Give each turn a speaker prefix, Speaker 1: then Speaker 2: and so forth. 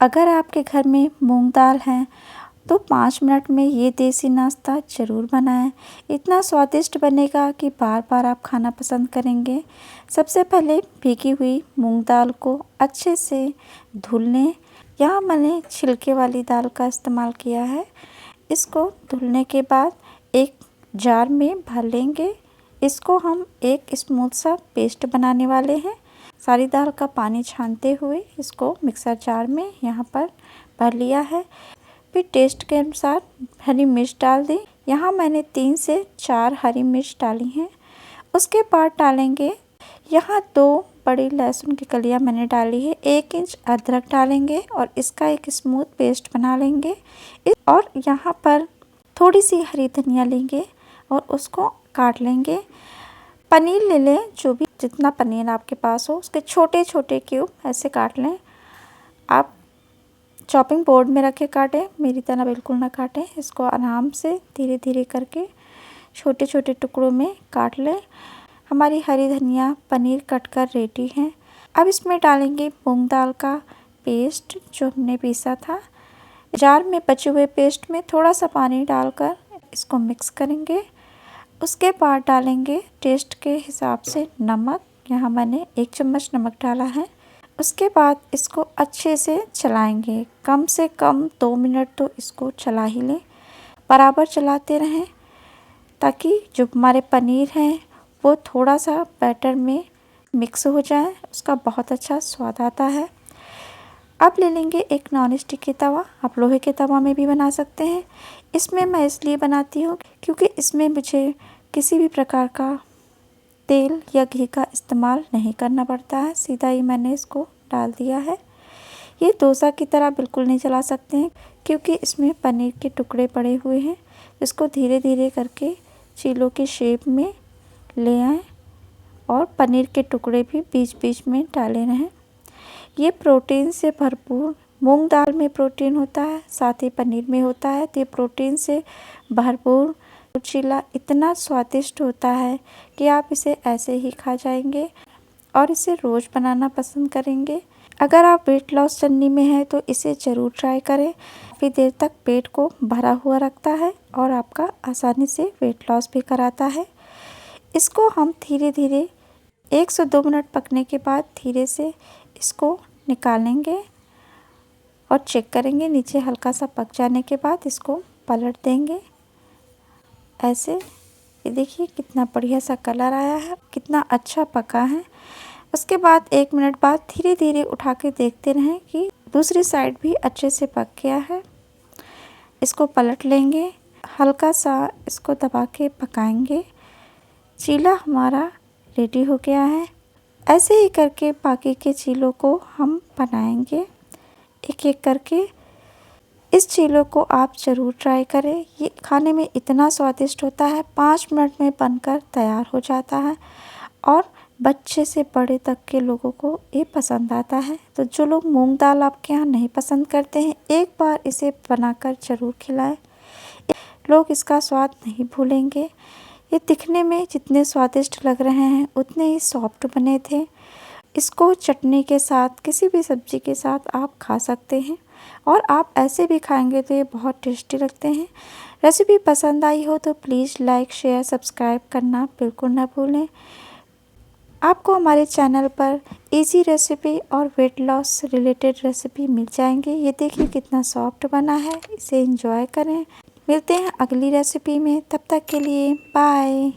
Speaker 1: अगर आपके घर में मूंग दाल है तो 5 मिनट में ये देसी नाश्ता ज़रूर बनाएं। इतना स्वादिष्ट बनेगा कि बार बार आप खाना पसंद करेंगे। सबसे पहले भीगी हुई मूंग दाल को अच्छे से धुल लें। यहाँ मैंने छिलके वाली दाल का इस्तेमाल किया है। इसको धुलने के बाद एक जार में भर लेंगे। इसको हम एक स्मूथ सा पेस्ट बनाने वाले हैं। सारी दाल का पानी छानते हुए इसको मिक्सर जार में यहाँ पर भर लिया है। फिर टेस्ट के अनुसार हरी मिर्च डाल दें। यहाँ मैंने 3 से 4 हरी मिर्च डाली हैं। उसके बाद डालेंगे यहाँ 2 बड़ी लहसुन की कलियाँ मैंने डाली है। 1 इंच अदरक डालेंगे और इसका एक स्मूथ पेस्ट बना लेंगे। और यहाँ पर थोड़ी सी हरी धनिया लेंगे और उसको काट लेंगे। पनीर ले लें, जो भी जितना पनीर आपके पास हो उसके छोटे छोटे क्यूब ऐसे काट लें। आप चॉपिंग बोर्ड में रख के काटें, मेरी तरह बिल्कुल ना काटें। इसको आराम से धीरे धीरे करके छोटे छोटे टुकड़ों में काट लें। हमारी हरी धनिया पनीर कटकर रेडी है। अब इसमें डालेंगे मूंग दाल का पेस्ट जो हमने पीसा था। जार में बचे हुए पेस्ट में थोड़ा सा पानी डालकर इसको मिक्स करेंगे। उसके बाद डालेंगे टेस्ट के हिसाब से नमक। यहाँ मैंने 1 चम्मच नमक डाला है। उसके बाद इसको अच्छे से चलाएंगे। कम से कम 2 मिनट तो इसको चला ही लें। बराबर चलाते रहें ताकि जो हमारे पनीर हैं वो थोड़ा सा बैटर में मिक्स हो जाए। उसका बहुत अच्छा स्वाद आता है। अब ले लेंगे एक नॉन स्टिक की तवा। आप लोहे के तवा में भी बना सकते हैं। इसमें मैं इसलिए बनाती हूँ क्योंकि इसमें मुझे किसी भी प्रकार का तेल या घी का इस्तेमाल नहीं करना पड़ता है। सीधा ही मैंने इसको डाल दिया है। ये डोसा की तरह बिल्कुल नहीं चला सकते हैं क्योंकि इसमें पनीर के टुकड़े पड़े हुए हैं। इसको धीरे धीरे करके चीलों की शेप में ले आएं और पनीर के टुकड़े भी बीच बीच में डाले रहें। ये प्रोटीन से भरपूर, मूंग दाल में प्रोटीन होता है, साथ ही पनीर में होता है। तो ये प्रोटीन से भरपूर चीला इतना स्वादिष्ट होता है कि आप इसे ऐसे ही खा जाएंगे और इसे रोज़ बनाना पसंद करेंगे। अगर आप वेट लॉस जर्नी में हैं तो इसे ज़रूर ट्राई करें। काफ़ी देर तक पेट को भरा हुआ रखता है और आपका आसानी से वेट लॉस भी कराता है। इसको हम धीरे धीरे 1 से 2 मिनट पकने के बाद धीरे से इसको निकालेंगे और चेक करेंगे। नीचे हल्का सा पक जाने के बाद इसको पलट देंगे ऐसे। ये देखिए कितना बढ़िया सा कलर आया है, कितना अच्छा पका है। उसके बाद 1 मिनट बाद धीरे धीरे उठा के देखते रहें कि दूसरी साइड भी अच्छे से पक गया है। इसको पलट लेंगे, हल्का सा इसको दबा के पकाएंगे। चीला हमारा रेडी हो गया है। ऐसे ही करके बाकी के चीलों को हम बनाएंगे एक एक करके। इस चीलों को आप ज़रूर ट्राई करें। ये खाने में इतना स्वादिष्ट होता है, 5 मिनट में बनकर तैयार हो जाता है और बच्चे से बड़े तक के लोगों को ये पसंद आता है। तो जो लोग मूंग दाल आपके यहाँ नहीं पसंद करते हैं, एक बार इसे बनाकर ज़रूर खिलाएं। लोग इसका स्वाद नहीं भूलेंगे। ये दिखने में जितने स्वादिष्ट लग रहे हैं उतने ही सॉफ्ट बने थे। इसको चटनी के साथ, किसी भी सब्ज़ी के साथ आप खा सकते हैं और आप ऐसे भी खाएंगे तो ये बहुत टेस्टी लगते हैं। रेसिपी पसंद आई हो तो प्लीज़ लाइक, शेयर, सब्सक्राइब करना बिल्कुल ना भूलें। आपको हमारे चैनल पर इजी रेसिपी और वेट लॉस रिलेटेड रेसिपी मिल जाएंगे। ये देखिए कितना सॉफ्ट बना है। इसे एंजॉय करें। मिलते हैं अगली रेसिपी में, तब तक के लिए बाय।